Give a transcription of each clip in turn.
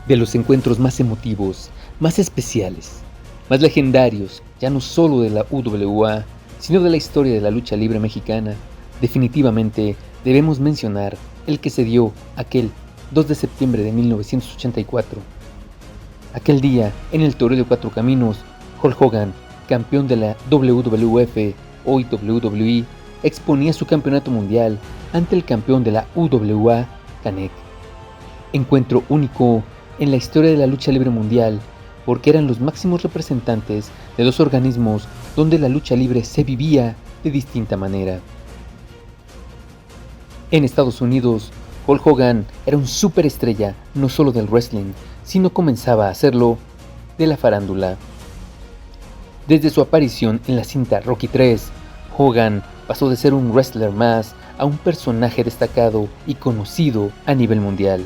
De los encuentros más emotivos, más especiales, más legendarios, ya no solo de la UWA, sino de la historia de la lucha libre mexicana, definitivamente debemos mencionar el que se dio aquel 2 de septiembre de 1984. Aquel día, en el Toreo de Cuatro Caminos, Hulk Hogan, campeón de la WWF, hoy WWE, exponía su campeonato mundial ante el campeón de la UWA, Kanek. Encuentro único en la historia de la lucha libre mundial, porque eran los máximos representantes de dos organismos donde la lucha libre se vivía de distinta manera. En Estados Unidos, Hulk Hogan era un superestrella no solo del wrestling, sino comenzaba a hacerlo de la farándula. Desde su aparición en la cinta Rocky III, Hogan pasó de ser un wrestler más a un personaje destacado y conocido a nivel mundial.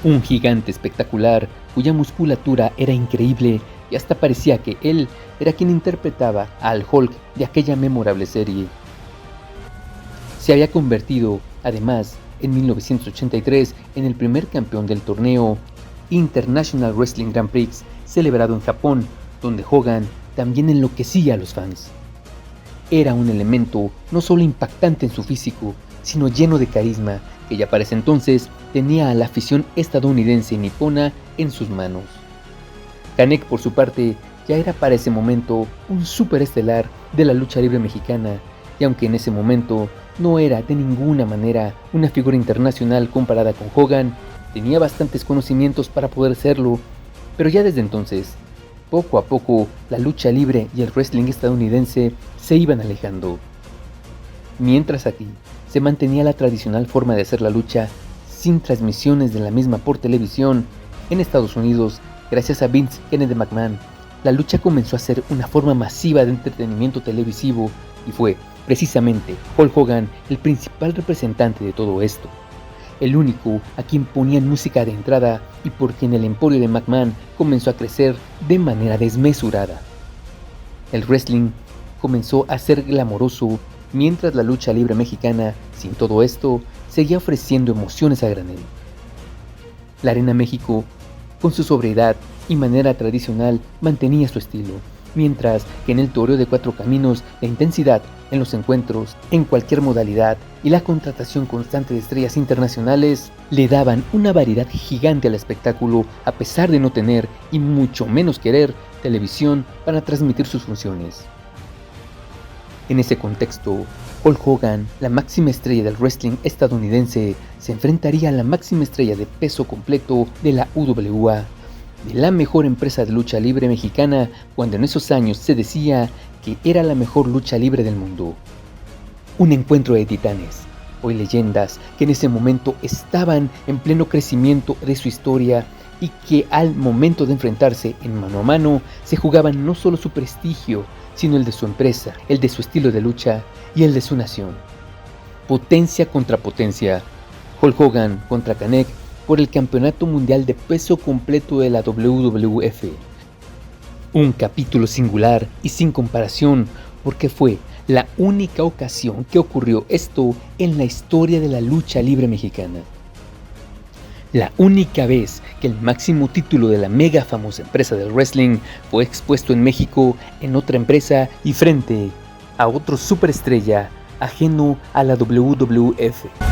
Un gigante espectacular cuya musculatura era increíble y hasta parecía que él era quien interpretaba al Hulk de aquella memorable serie. Se había convertido, además, en 1983 en el primer campeón del torneo International Wrestling Grand Prix celebrado en Japón, donde Hogan también enloquecía a los fans. Era un elemento no solo impactante en su físico, sino lleno de carisma, que ya para ese entonces tenía a la afición estadounidense y nipona en sus manos. Kanek, por su parte, ya era para ese momento un superestelar de la lucha libre mexicana, y aunque en ese momento no era de ninguna manera una figura internacional comparada con Hogan, tenía bastantes conocimientos para poder serlo, pero ya desde entonces, poco a poco, la lucha libre y el wrestling estadounidense se iban alejando. Mientras aquí se mantenía la tradicional forma de hacer la lucha sin transmisiones de la misma por televisión, en Estados Unidos, gracias a Vince Kennedy McMahon, la lucha comenzó a ser una forma masiva de entretenimiento televisivo y fue precisamente Hulk Hogan el principal representante de todo esto, el único a quien ponían música de entrada y por quien el emporio de McMahon comenzó a crecer de manera desmesurada. El wrestling comenzó a ser glamoroso, mientras la lucha libre mexicana, sin todo esto, seguía ofreciendo emociones a granel. La Arena México, con su sobriedad y manera tradicional, mantenía su estilo, mientras que en el Toreo de Cuatro Caminos la intensidad en los encuentros, en cualquier modalidad, y la contratación constante de estrellas internacionales le daban una variedad gigante al espectáculo, a pesar de no tener, y mucho menos querer, televisión para transmitir sus funciones. En ese contexto, Hulk Hogan, la máxima estrella del wrestling estadounidense, se enfrentaría a la máxima estrella de peso completo de la UWA, de la mejor empresa de lucha libre mexicana, cuando en esos años se decía que era la mejor lucha libre del mundo. Un encuentro de titanes, hoy leyendas, que en ese momento estaban en pleno crecimiento de su historia y que al momento de enfrentarse en mano a mano se jugaban no solo su prestigio, sino el de su empresa, el de su estilo de lucha y el de su nación. Potencia contra potencia, Hulk Hogan contra Kanek por el Campeonato Mundial de Peso Completo de la WWF. Un capítulo singular y sin comparación, porque fue la única ocasión que ocurrió esto en la historia de la lucha libre mexicana. La única vez que el máximo título de la mega famosa empresa del wrestling fue expuesto en México en otra empresa y frente a otro superestrella ajeno a la WWF.